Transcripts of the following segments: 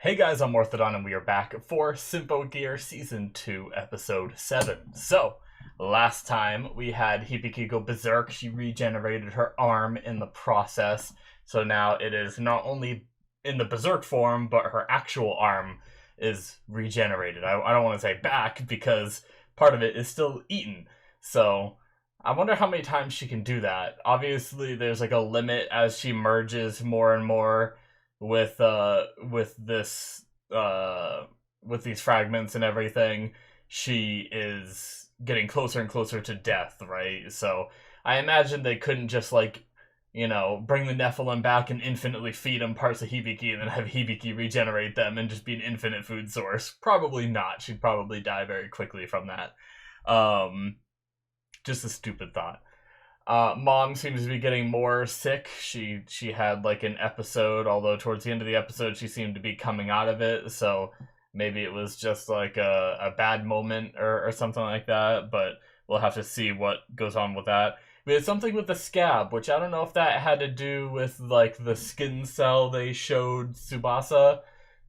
Hey guys, I'm Morthadon and we are back for Symphogear Season 2, Episode 7. So, last time we had Hibiki go berserk. She regenerated her arm in the process. So now it is not only in the berserk form, but her actual arm is regenerated. I don't want to say back because part of it is still eaten. So, I wonder how many times she can do that. Obviously, there's like a limit as she merges more and more with this with these fragments and everything. She is getting closer and closer to death, right? So I imagine they couldn't just like, bring the Nephilim back and infinitely feed them parts of Hibiki and then have Hibiki regenerate them and just be an infinite food source. Probably not. She'd probably die very quickly from that. Just a stupid thought. Mom seems to be getting more sick. She had like an episode, although towards the end of the episode she seemed to be coming out of it. So maybe it was just like a bad moment or something like that. But we'll have to see what goes on with that. We had something with the scab, which I don't know if that had to do with like the skin cell they showed Tsubasa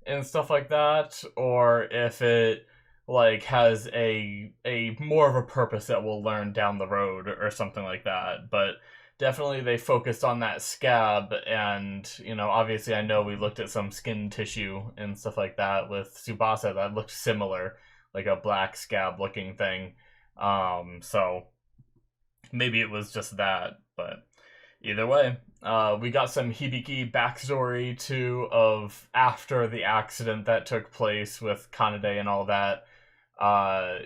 and stuff like that, or if it like has a more of a purpose that we'll learn down the road or something like that. But definitely they focused on that scab, and obviously I know we looked at some skin tissue and stuff like that with Tsubasa that looked similar, like a black scab looking thing. So maybe it was just that, but either way, we got some Hibiki backstory too of after the accident that took place with Kanade and all that.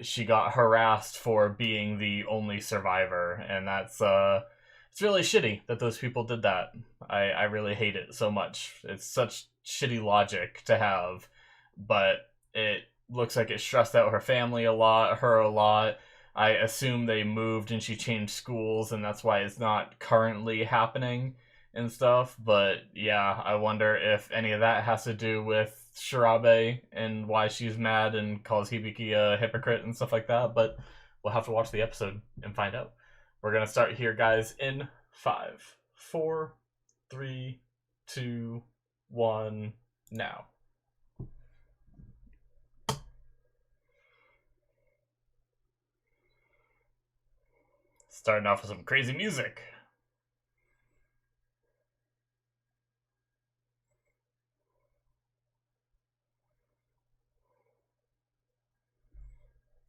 She got harassed for being the only survivor, and that's it's really shitty that those people did that. I really hate it so much. It's such shitty logic to have, but it looks like it stressed out her family a lot, her a lot. I assume they moved and she changed schools, and that's why it's not currently happening and stuff. But yeah, I wonder if any of that has to do with Shirabe and why she's mad and calls Hibiki a hypocrite and stuff like that. But we'll have to watch the episode and find out. We're gonna start here, guys, in 5, 4, 3, 2, 1, now. Starting off with some crazy music.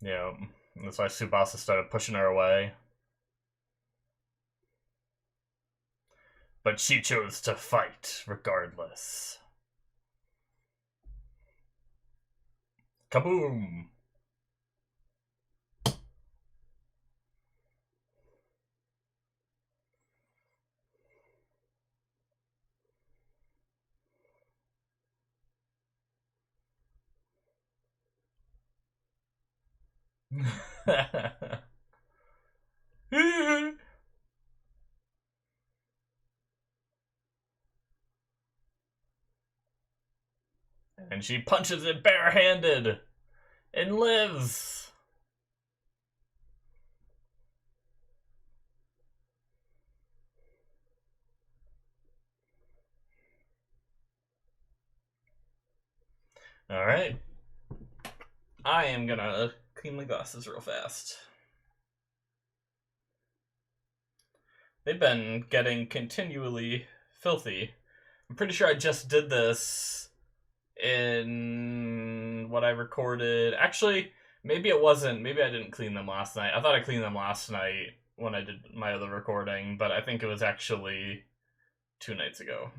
Yeah, that's why Tsubasa started pushing her away. But she chose to fight regardless. Kaboom! And she punches it barehanded and lives. Alright. I am gonna clean my glasses real fast. They've been getting continually filthy. I'm pretty sure I just did this in what I recorded. Actually, maybe it wasn't. Maybe I didn't clean them last night. I thought I cleaned them last night when I did my other recording, but I think it was actually 2 nights ago.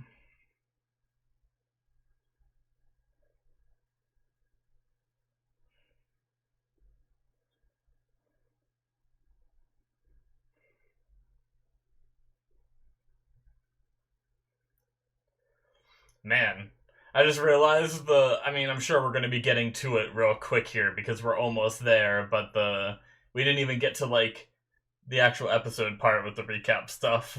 Man, I just realized I'm sure we're going to be getting to it real quick here because we're almost there, but we didn't even get to like the actual episode part with the recap stuff.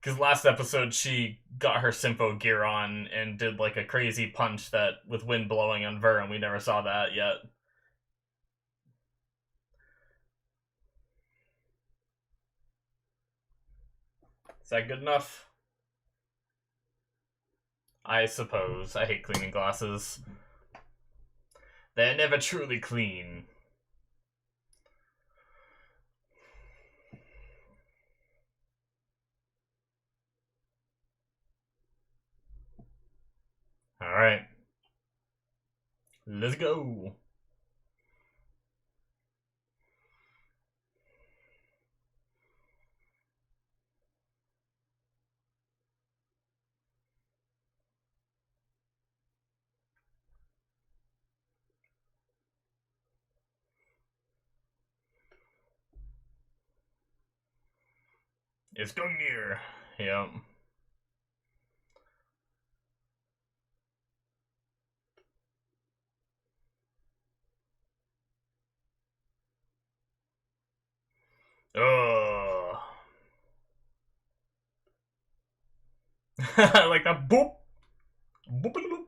Because last episode she got her Symphogear on and did like a crazy punch that with wind blowing on Ver, and we never saw that yet. Is that good enough? I suppose. I hate cleaning glasses. They're never truly clean. Alright. Let's go. It's going near. Yep. Ugh. Like that boop. Boop boop.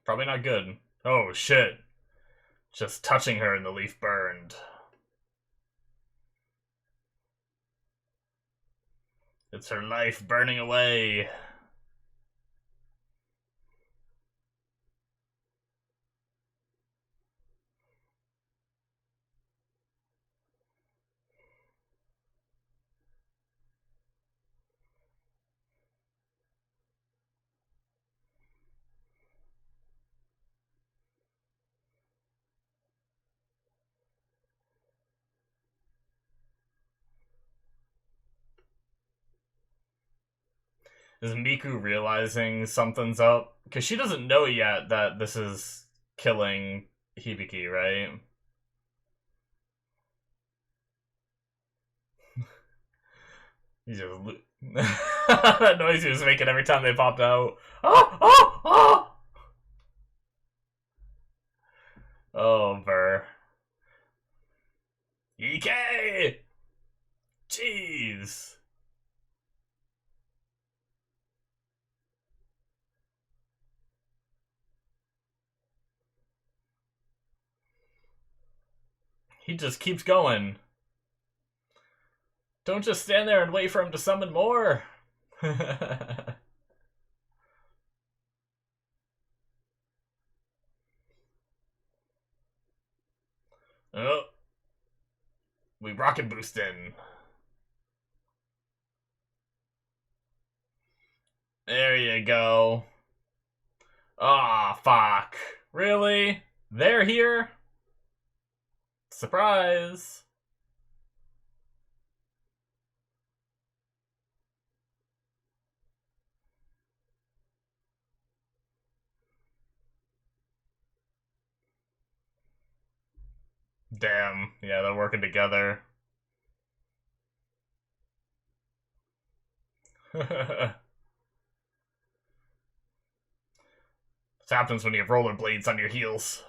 Probably not good. Oh shit. Just touching her and the leaf burned. It's her life burning away. Is Miku realizing something's up? Because she doesn't know yet that this is killing Hibiki, right? He's just... that noise he was making every time they popped out. Oh! Oh! Oh! Oh, Ver. EK! Jeez! He just keeps going. Don't just stand there and wait for him to summon more. Oh. We rocket boosting. There you go. Ah, fuck. Really? They're here? Surprise. Damn. Yeah, they're working together. What happens when you have rollerblades on your heels?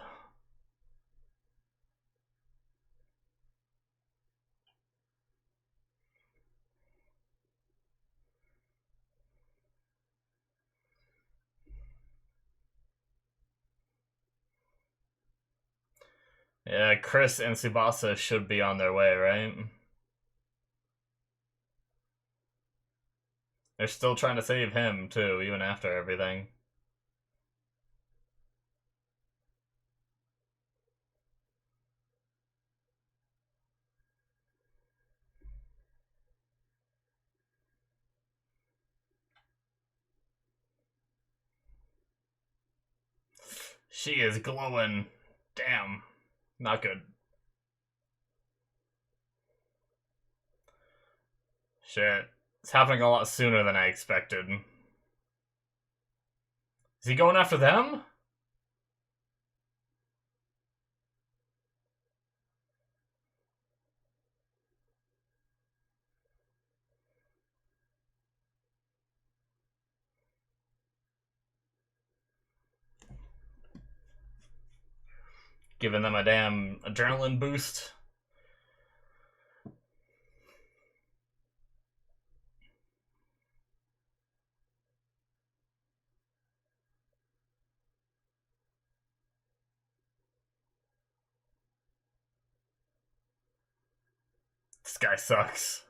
Yeah, Chris and Tsubasa should be on their way, right? They're still trying to save him, too, even after everything. She is glowing. Damn. Not good. Shit. It's happening a lot sooner than I expected. Is he going after them? Giving them a damn adrenaline boost. This guy sucks.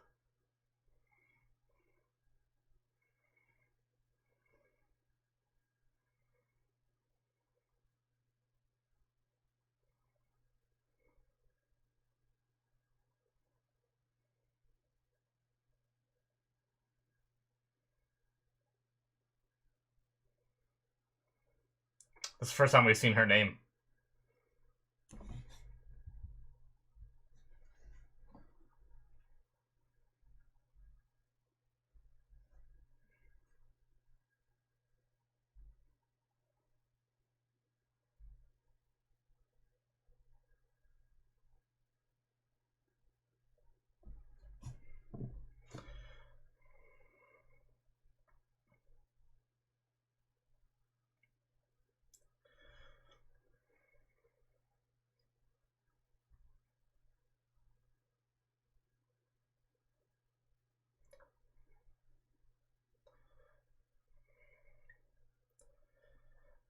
This is the first time we've seen her name.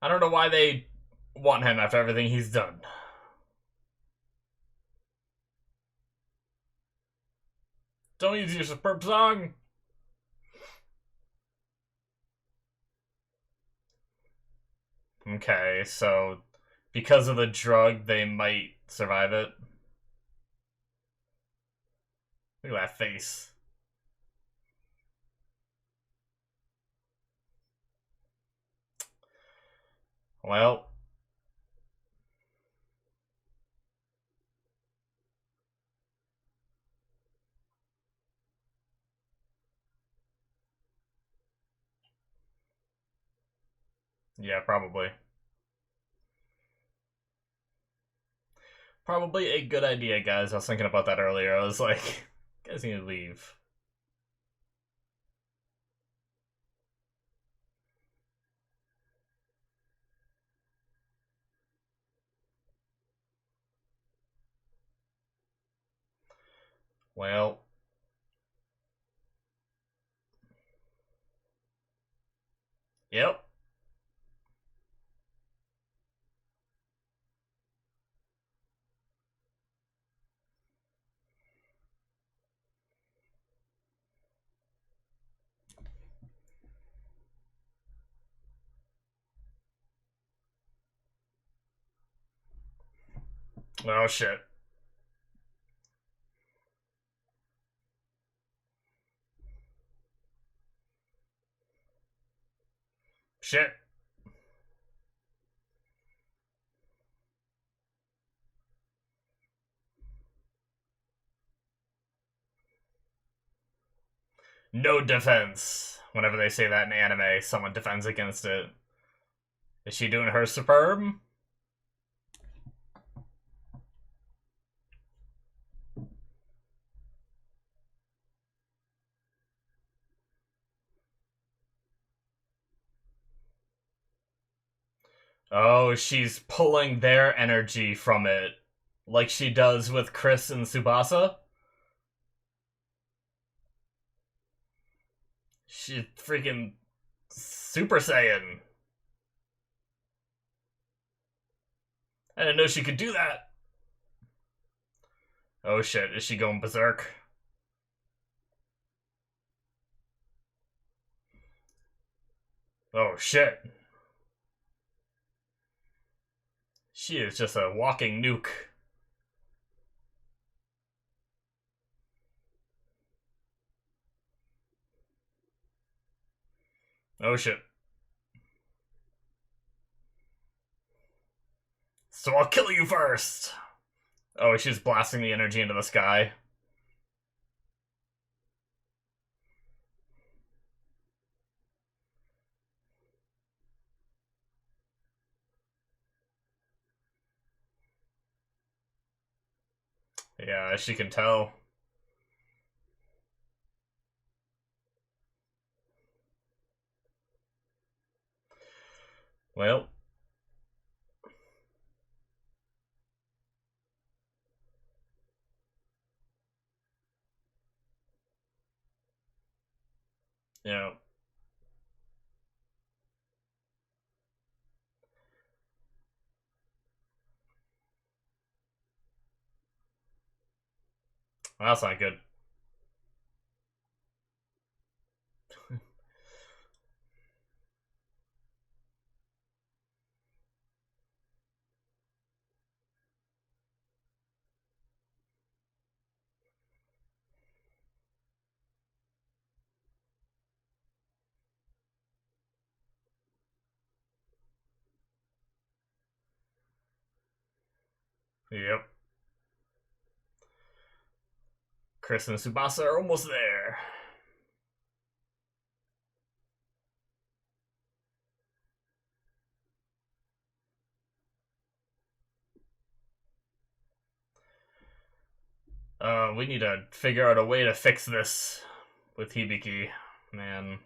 I don't know why they want him after everything he's done. Don't use your superb song. Okay, so because of the drug, they might survive it. Look at that face. Well, yeah, probably. Probably a good idea, guys. I was thinking about that earlier. I was like, you guys need to leave. Well, yep. Oh shit. Shit. No defense. Whenever they say that in anime, someone defends against it. Is she doing her superb? Oh, she's pulling their energy from it. Like she does with Chris and Tsubasa. She freaking Super Saiyan. I didn't know she could do that. Oh shit, is she going berserk? Oh shit. She is just a walking nuke. Oh shit. So I'll kill you first! Oh, she's blasting the energy into the sky. Yeah, she can tell. Well. Yeah. Well, that's not good. Yep. Chris and Tsubasa are almost there. We need to figure out a way to fix this with Hibiki. Man.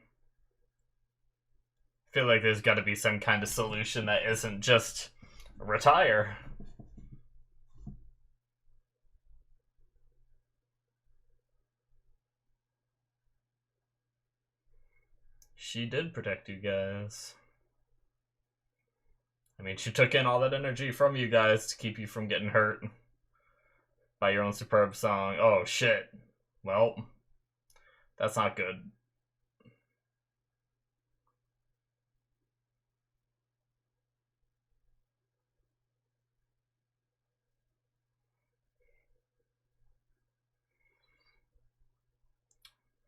I feel like there's gotta be some kind of solution that isn't just retire. She did protect you guys. I mean, she took in all that energy from you guys to keep you from getting hurt by your own superb song. Oh, shit. Well, that's not good.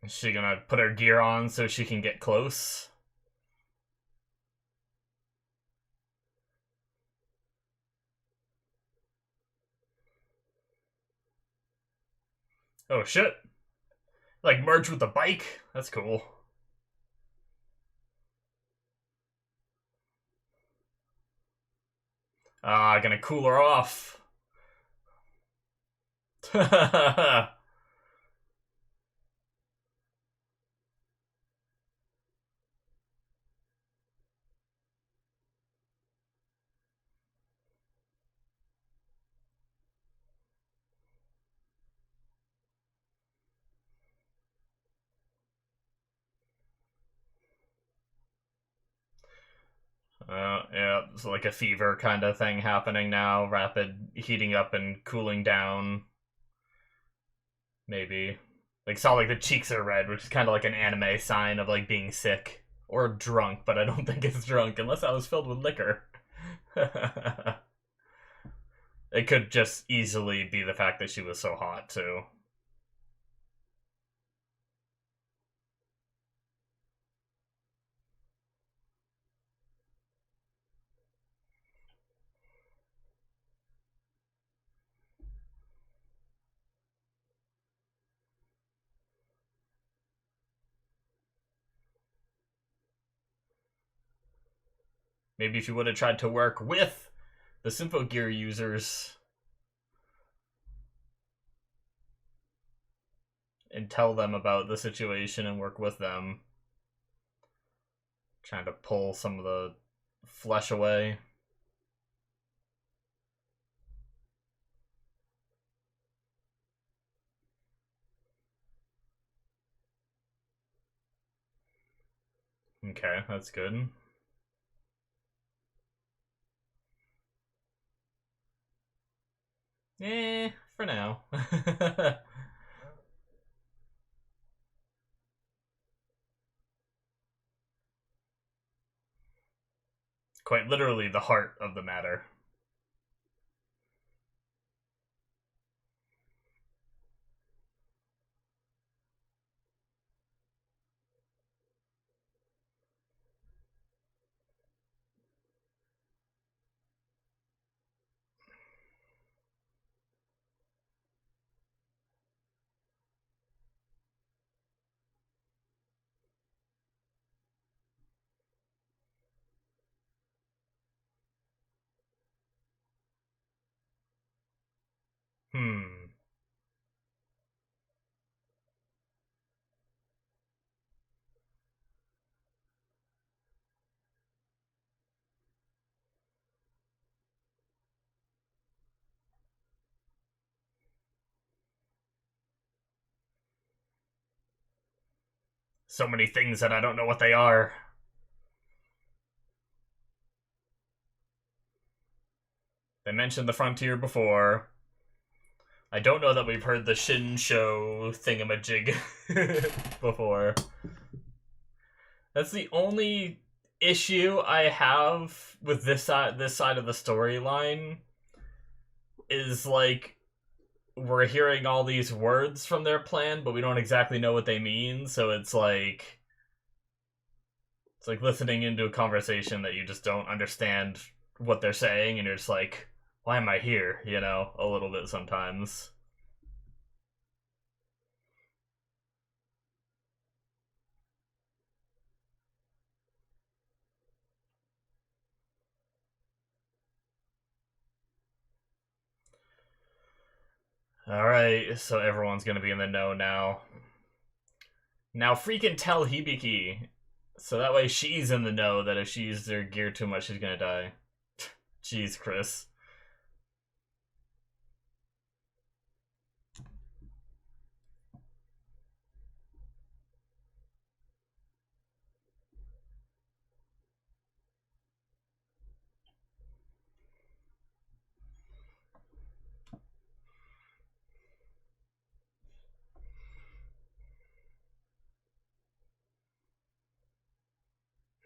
Is she gonna put her gear on so she can get close? Oh, shit. Like, merge with the bike? That's cool. Gonna cool her off. Yeah, it's like a fever kind of thing happening now. Rapid heating up and cooling down. Maybe. Like, saw like the cheeks are red, which is kind of like an anime sign of like being sick. Or drunk, but I don't think it's drunk unless I was filled with liquor. It could just easily be the fact that she was so hot, too. Maybe if you would have tried to work with the Symphogear users and tell them about the situation and work with them. Trying to pull some of the flesh away. Okay, that's good. For now. Quite literally the heart of the matter. Hmm. So many things that I don't know what they are. They mentioned the frontier before. I don't know that we've heard the Shinsho thingamajig before. That's the only issue I have with this side of the storyline. Is like we're hearing all these words from their plan, but we don't exactly know what they mean. So it's like listening into a conversation that you just don't understand what they're saying, and you're just like, why am I here? You know, a little bit sometimes. Alright, so everyone's gonna be in the know now. Now freaking tell Hibiki. So that way she's in the know that if she uses her gear too much, she's gonna die. Jeez, Chris.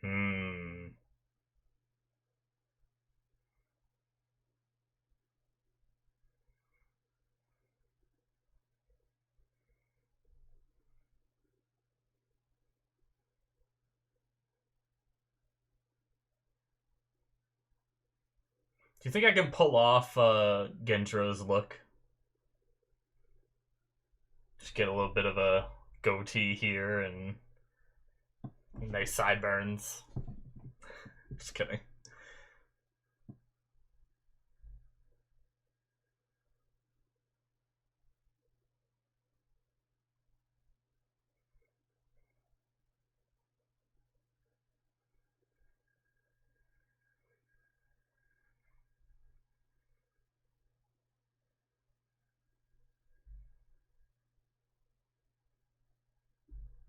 Hmm. Do you think I can pull off Gentro's look? Just get a little bit of a goatee here and nice sideburns. Just kidding.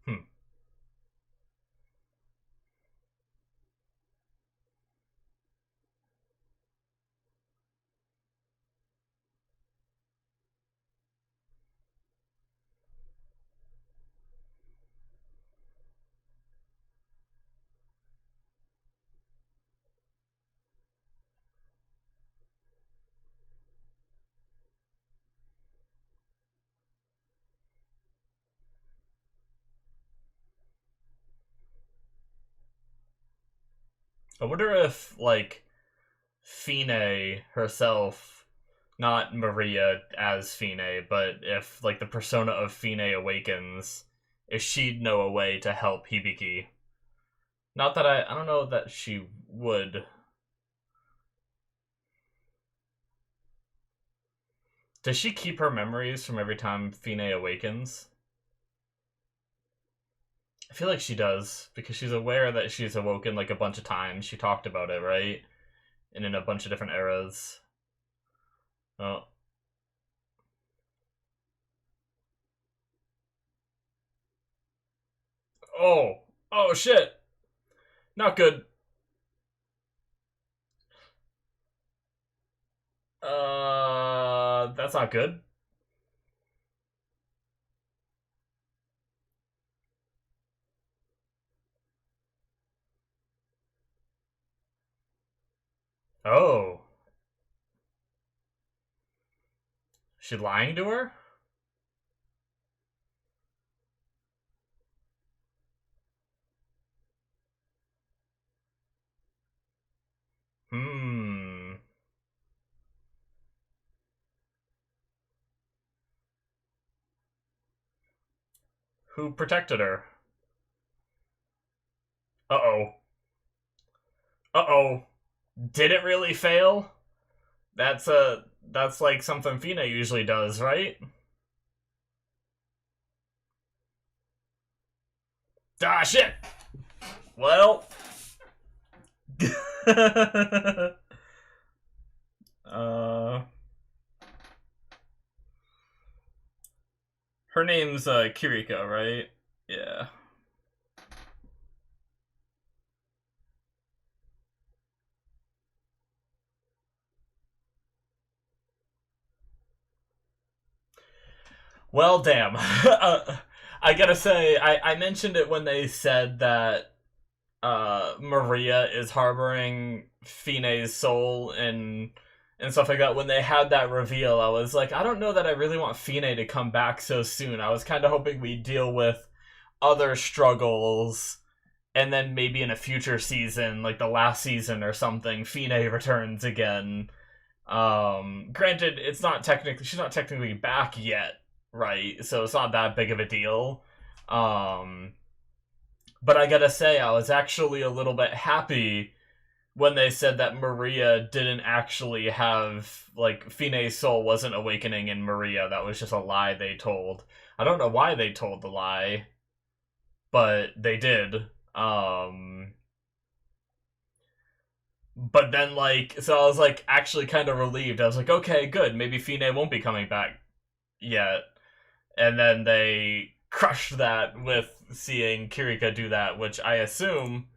Hmm. I wonder if, like, Fine herself, not Maria as Fine, but if, like, the persona of Fine awakens, if she'd know a way to help Hibiki. Not that I don't know that she would. Does she keep her memories from every time Fine awakens? I feel like she does, because she's aware that she's awoken like a bunch of times. She talked about it, right? And in a bunch of different eras. Oh. Oh! Oh shit! Not good. That's not good. Oh. She lying to her? Hmm. Who protected her? Uh-oh. Uh-oh. Did it really fail? That's like something Fina usually does, right? Ah, shit! Well... uh... Her name's, Kiriko, right? Yeah. Well, damn. I gotta say, I mentioned it when they said that Maria is harboring Fine's soul and stuff like that. When they had that reveal, I was like, I don't know that I really want Fine to come back so soon. I was kind of hoping we'd deal with other struggles, and then maybe in a future season, like the last season or something, Fine returns again. Granted, she's not technically back yet, right? So it's not that big of a deal. Um, but I gotta say, I was actually a little bit happy when they said that Maria didn't actually have, like, Fine's soul wasn't awakening in Maria. That was just a lie they told. I don't know why they told the lie, but they did. But then, like, so I was, like, actually kind of relieved. I was like, okay, good. Maybe Fine won't be coming back yet. And then they crushed that with seeing Kirika do that, which I assume,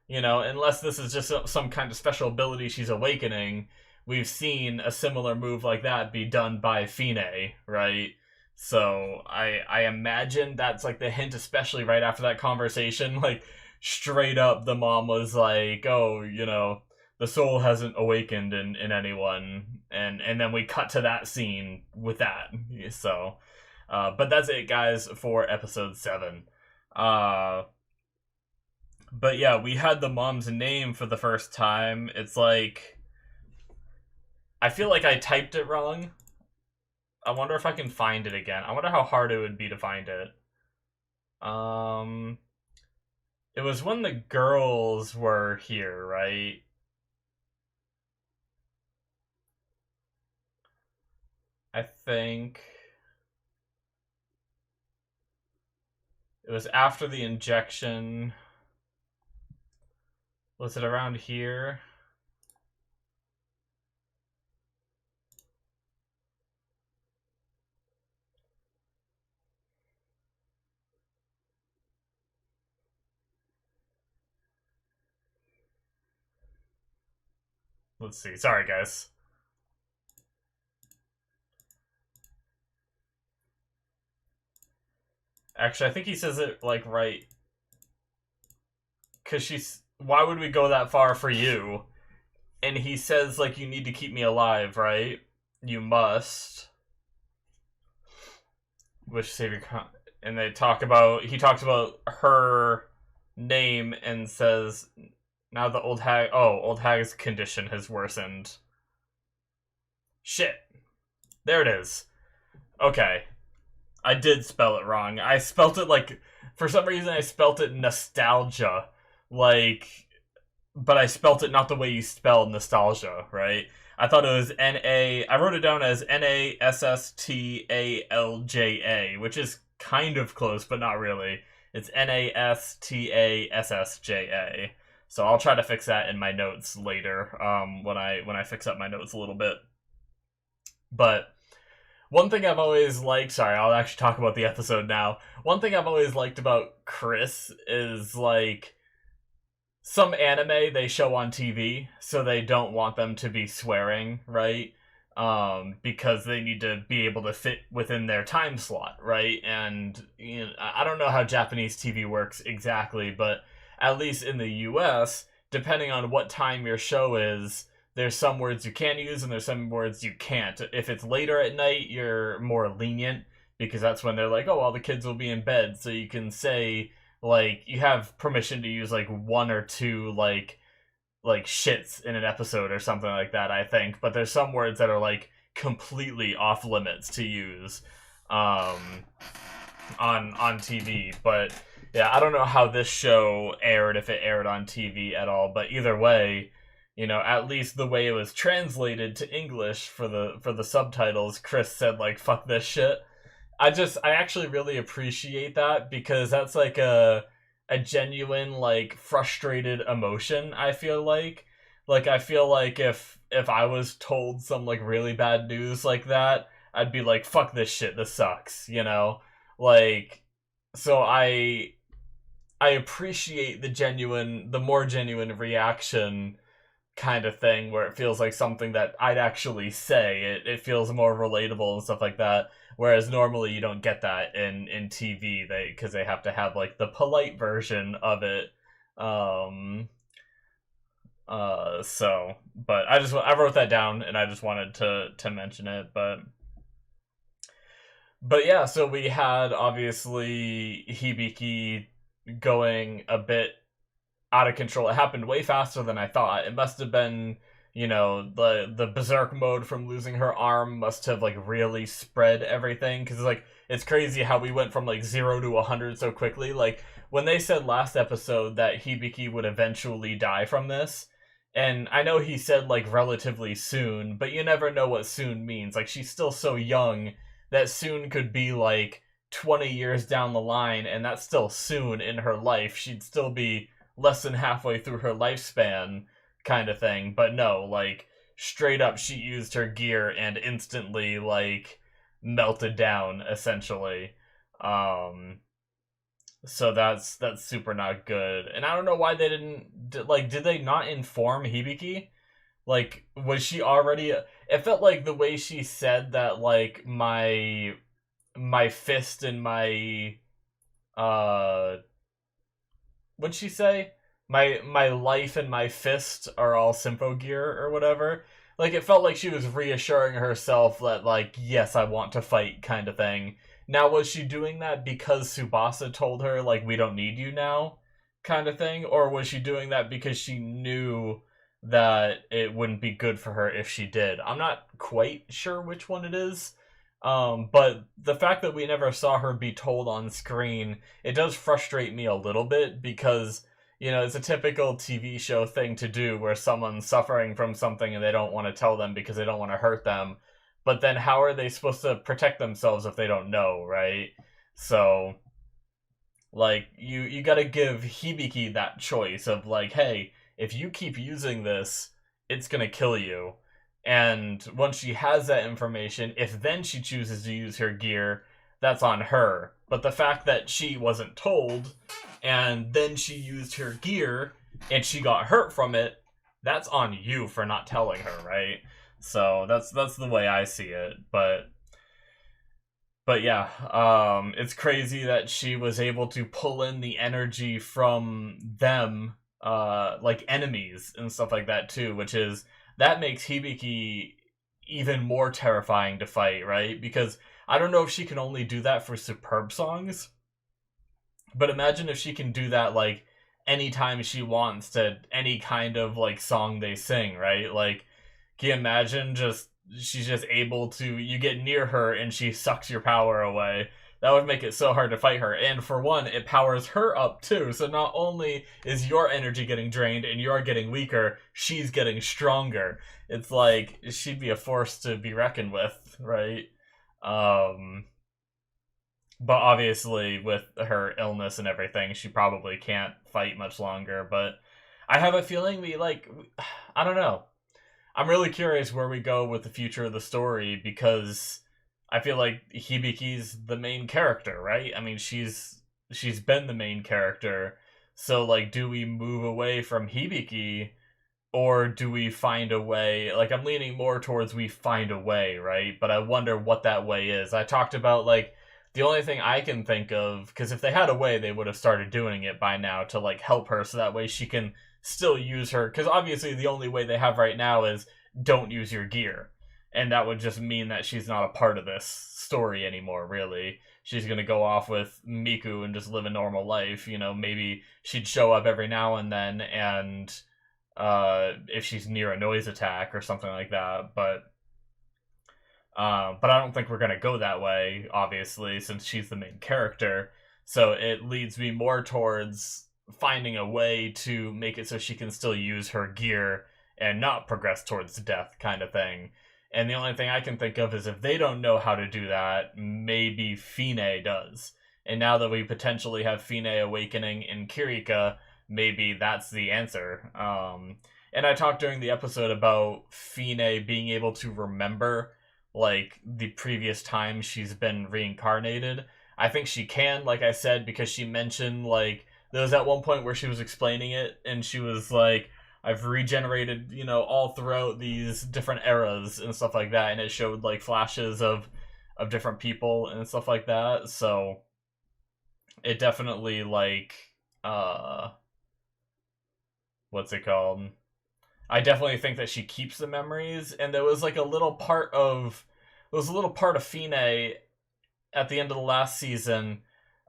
unless this is just some kind of special ability she's awakening, we've seen a similar move like that be done by Fine, right? So I imagine that's like the hint, especially right after that conversation. Like, straight up, the mom was like, oh, the soul hasn't awakened in anyone, and then we cut to that scene with that. So but that's it, guys, for episode 7. But yeah, we had the mom's name for the first time. It's like, I feel like I typed it wrong. I wonder if I can find it again. I wonder how hard it would be to find it. It was when the girls were here, right? I think it was after the injection. Was it around here? Let's see. Sorry, guys. Actually, I think he says it, like, right. Because she's... Why would we go that far for you? And he says, like, you need to keep me alive, right? You must. Wish save your... And he talks about her name and says, now the old hag's condition has worsened. Shit. There it is. Okay. I did spell it wrong. I spelt it like... For some reason, I spelt it nostalgia. Like... But I spelt it not the way you spell nostalgia, right? I thought it was N-A... I wrote it down as N-A-S-S-T-A-L-J-A, which is kind of close, but not really. It's N-A-S-T-A-S-S-J-A. So I'll try to fix that in my notes later, when I fix up my notes a little bit. But one thing I've always liked... Sorry, I'll actually talk about the episode now. One thing I've always liked about Chris is, like... Some anime they show on TV, so they don't want them to be swearing, right? Because they need to be able to fit within their time slot, right? And I don't know how Japanese TV works exactly, but at least in the US, depending on what time your show is, there's some words you can use and there's some words you can't. If it's later at night, you're more lenient, because that's when they're like, oh, all the kids will be in bed, so you can say... Like, you have permission to use, like, 1 or 2, like shits in an episode or something like that, I think. But there's some words that are, like, completely off limits to use on TV. But, yeah, I don't know how this show aired, if it aired on TV at all. But either way, at least the way it was translated to English for the subtitles, Chris said, like, fuck this shit. I actually really appreciate that, because that's like a genuine, like, frustrated emotion, I feel like. Like, I feel like if I was told some, like, really bad news like that, I'd be like, fuck this shit, this sucks, Like, so I appreciate the more genuine reaction kind of thing where it feels like something that I'd actually say. It feels more relatable and stuff like that. Whereas normally you don't get that in TV, because they have to have like the polite version of it. Um, but I wrote that down and I just wanted to mention it, but yeah, so we had obviously Hibiki going a bit out of control. It happened way faster than I thought. It must have been, the berserk mode from losing her arm must have like really spread everything, because like it's crazy how we went from like 0 to 100 so quickly. Like when they said last episode that Hibiki would eventually die from this, and I know he said like relatively soon, but you never know what soon means. Like she's still so young that soon could be like 20 years down the line, and that's still soon in her life. She'd still be less than halfway through her lifespan, kind of thing. But no, like straight up she used her gear and instantly like melted down, essentially. So that's super not good. And I don't know why they did they not inform Hibiki? Like, was she already... It felt like the way she said that, like, my fist and my... What'd she say? My life and my fist are all Symphogear or whatever. Like, it felt like she was reassuring herself that, like, yes, I want to fight, kind of thing. Now, was she doing that because Tsubasa told her, like, we don't need you now, kind of thing? Or was she doing that because she knew that it wouldn't be good for her if she did? I'm not quite sure which one it is. But the fact that we never saw her be told on screen, it does frustrate me a little bit, because, it's a typical TV show thing to do where someone's suffering from something and they don't want to tell them because they don't want to hurt them. But then how are they supposed to protect themselves if they don't know, right? So, like, you gotta give Hibiki that choice of, like, hey, if you keep using this, it's gonna kill you. And once she has that information, if then she chooses to use her gear, that's on her. But the fact that she wasn't told, and then she used her gear, and she got hurt from it, that's on you for not telling her, right? So that's the way I see it. But yeah, it's crazy that she was able to pull in the energy from them, like enemies and stuff like that too, that makes Hibiki even more terrifying to fight, right? Because I don't know if she can only do that for superb songs, but imagine if she can do that, like, anytime she wants to any kind of, like, song they sing, right? Like, can you imagine she's just able to, you get near her and she sucks your power away? That would make it so hard to fight her. And for one, it powers her up too. So not only is your energy getting drained and you're getting weaker, she's getting stronger. It's like, she'd be a force to be reckoned with, right? But obviously with her illness and everything, she probably can't fight much longer. But I have a feeling I don't know. I'm really curious where we go with the future of the story, because I feel like Hibiki's the main character, right? I mean, she's been the main character. So, like, do we move away from Hibiki, or do we find a way? Like, I'm leaning more towards we find a way, right? But I wonder what that way is. I talked about, like, the only thing I can think of, because if they had a way, they would have started doing it by now to, like, help her so that way she can still use her. Because obviously the only way they have right now is don't use your gear. And that would just mean that she's not a part of this story anymore, really. She's going to go off with Miku and just live a normal life. Maybe she'd show up every now and then, and if she's near a noise attack or something like that. But I don't think we're going to go that way, obviously, since she's the main character. So it leads me more towards finding a way to make it so she can still use her gear and not progress towards death, kind of thing. And the only thing I can think of is if they don't know how to do that, maybe Fine does. And now that we potentially have Fine awakening in Kirika, maybe that's the answer. And I talked during the episode about Fine being able to remember, like, the previous time she's been reincarnated. I think she can, like I said, because she mentioned, like, there was at one point where she was explaining it, and she was like, I've regenerated, all throughout these different eras and stuff like that, and it showed like flashes of different people and stuff like that. So it definitely like uh what's it called? I definitely think that she keeps the memories, and there was like a little part of Fine at the end of the last season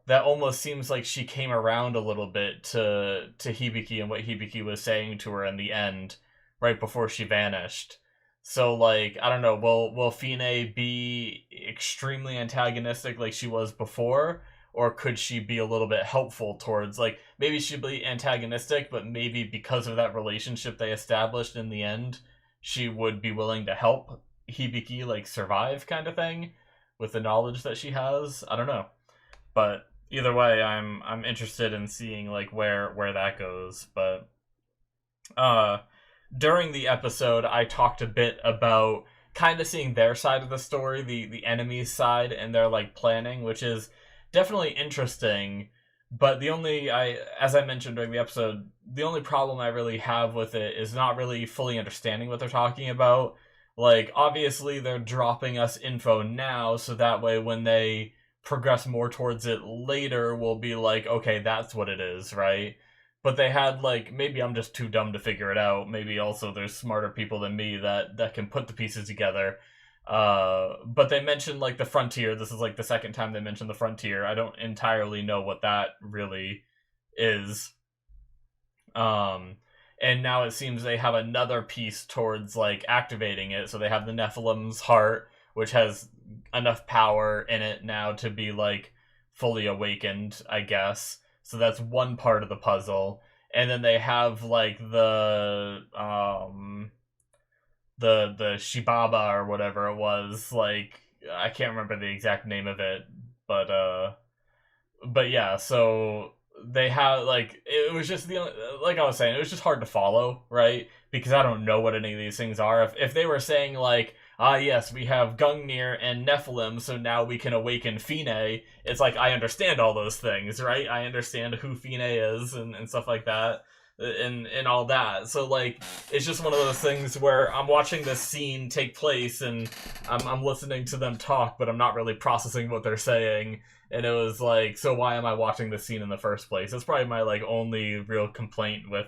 that almost seems like she came around a little bit to Hibiki and what Hibiki was saying to her in the end, right before she vanished. So like, I don't know, will Fine be extremely antagonistic like she was before? Or could she be a little bit helpful towards, like, maybe she'd be antagonistic, but maybe because of that relationship they established in the end, she would be willing to help Hibiki, like, survive kind of thing with the knowledge that she has. I don't know. But either way, I'm interested in seeing like where that goes. But uh during the episode I talked a bit about kind of seeing their side of the story, the enemy's side, and their like planning, which is definitely interesting. But as I mentioned during the episode, the only problem I really have with it is not really fully understanding what they're talking about. Like, obviously, they're dropping us info now, so that way when they progress more towards it later, we'll be like, okay, that's what it is, right? But they had, like, maybe I'm just too dumb to figure it out. Maybe also there's smarter people than me that can put the pieces together. But they mentioned, like, the frontier. This is, like, the second time they mentioned the frontier. I don't entirely know what that really is. And now it seems they have another piece towards like activating it. So they have the Nephilim's heart, which has enough power in it now to be like fully awakened, I guess. So that's one part of the puzzle. And then they have like the Shibaba or whatever it was, like I can't remember the exact name of it, but yeah, so they have like it was just the like I was saying, it was just hard to follow, right? Because I don't know what any of these things are. If they were saying like, yes, we have Gungnir and Nephilim, so now we can awaken Fine, it's like I understand all those things, right? I understand who Fine is and stuff like that. And all that. So like it's just one of those things where I'm watching this scene take place and I'm listening to them talk, but I'm not really processing what they're saying. And it was like, so why am I watching this scene in the first place? That's probably my like only real complaint with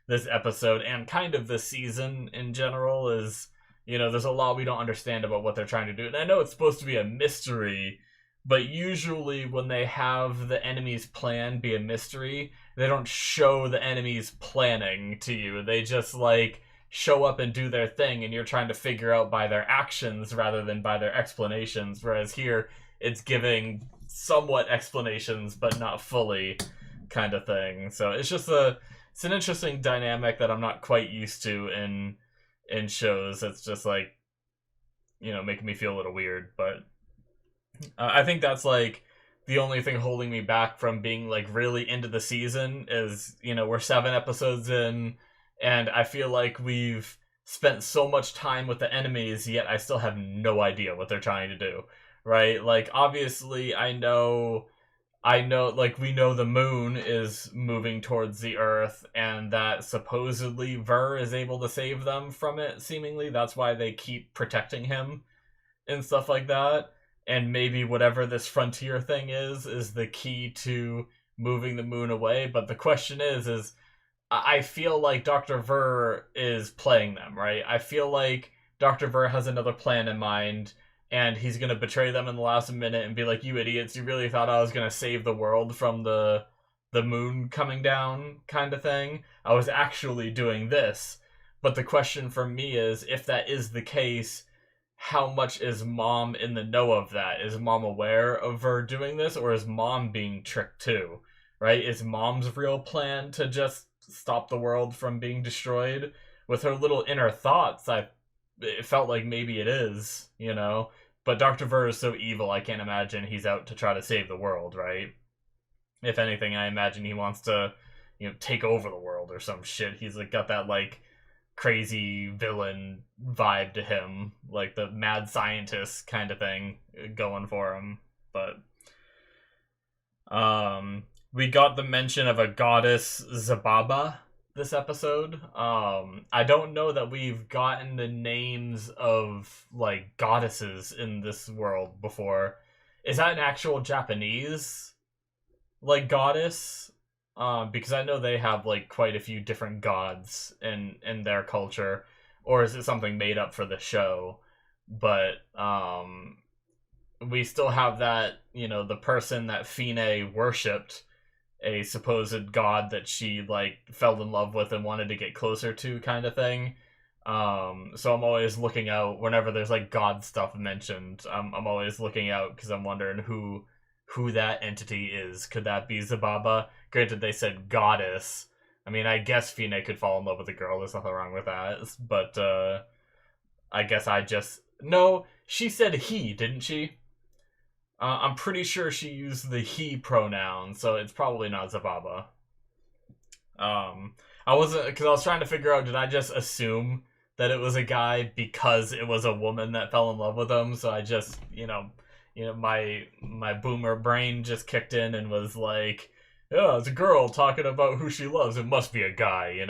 this episode and kind of this season in general is, there's a lot we don't understand about what they're trying to do. And I know it's supposed to be a mystery, but usually when they have the enemy's plan be a mystery, they don't show the enemy's planning to you. They just like show up and do their thing, and you're trying to figure out by their actions rather than by their explanations. Whereas here, it's giving somewhat explanations, but not fully, kind of thing. So it's an interesting dynamic that I'm not quite used to in shows. It's just like, making me feel a little weird, but I think that's like the only thing holding me back from being like really into the season is, we're 7 episodes in, and I feel like we've spent so much time with the enemies, yet I still have no idea what they're trying to do, right? Like, obviously, I know, like, we know the moon is moving towards the earth, and that supposedly Ver is able to save them from it, seemingly. That's why they keep protecting him and stuff like that. And maybe whatever this frontier thing is the key to moving the moon away. But the question is I feel like Dr. Ver is playing them, right? I feel like Dr. Ver has another plan in mind, and he's going to betray them in the last minute and be like, you idiots, you really thought I was going to save the world from the moon coming down kind of thing? I was actually doing this. But the question for me is, if that is the case, how much is Mom in the know of that? Is Mom aware of her doing this, or is Mom being tricked too? Right? Is Mom's real plan to just stop the world from being destroyed? With her little inner thoughts, it felt like maybe it is, But Dr. Ver is so evil, I can't imagine he's out to try to save the world, right? If anything, I imagine he wants to, take over the world or some shit. He's like got that like crazy villain vibe to him, like the mad scientist kind of thing going for him. But we got the mention of a goddess Zababa this episode. I don't know that we've gotten the names of like goddesses in this world before. Is that an actual Japanese like goddess? Because I know they have like quite a few different gods in their culture, or is it something made up for the show? But we still have that, you know, the person that Fine worshipped, a supposed god that she like fell in love with and wanted to get closer to, kind of thing. So I'm always looking out whenever there's like god stuff mentioned. I'm always looking out because I'm wondering who that entity is. Could that be Zababa? Granted, they said goddess. I mean, I guess Fine could fall in love with a girl. There's nothing wrong with that. But I guess I just no. She said he, didn't she? I'm pretty sure she used the he pronoun, so it's probably not Zababa. I wasn't, because I was trying to figure out, did I just assume that it was a guy because it was a woman that fell in love with him? So I just, my boomer brain just kicked in and was like, yeah, it's a girl talking about who she loves. It must be a guy,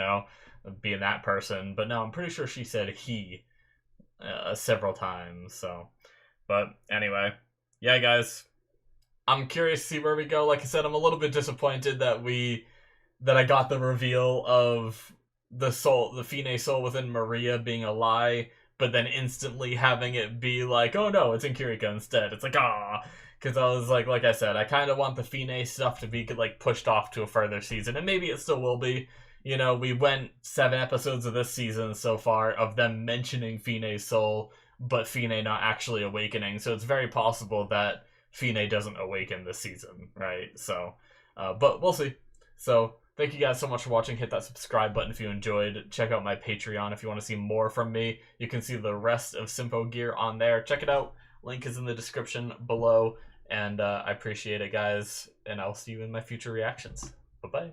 being that person. But no, I'm pretty sure she said he several times. So, but anyway, yeah, guys, I'm curious to see where we go. Like I said, I'm a little bit disappointed that I got the reveal of the Fine soul within Maria being a lie, but then instantly having it be like, oh no, it's in Kirika instead. It's like, because I was like I said, I kind of want the Fine stuff to be like pushed off to a further season, and maybe it still will be. We went 7 episodes of this season so far of them mentioning Fine's soul, but Fine not actually awakening, so it's very possible that Fine doesn't awaken this season, right? So, but we'll see. So, thank you guys so much for watching. Hit that subscribe button if you enjoyed. Check out my Patreon if you want to see more from me. You can see the rest of Symphogear on there. Check it out. Link is in the description below. And I appreciate it, guys. And I'll see you in my future reactions. Bye-bye.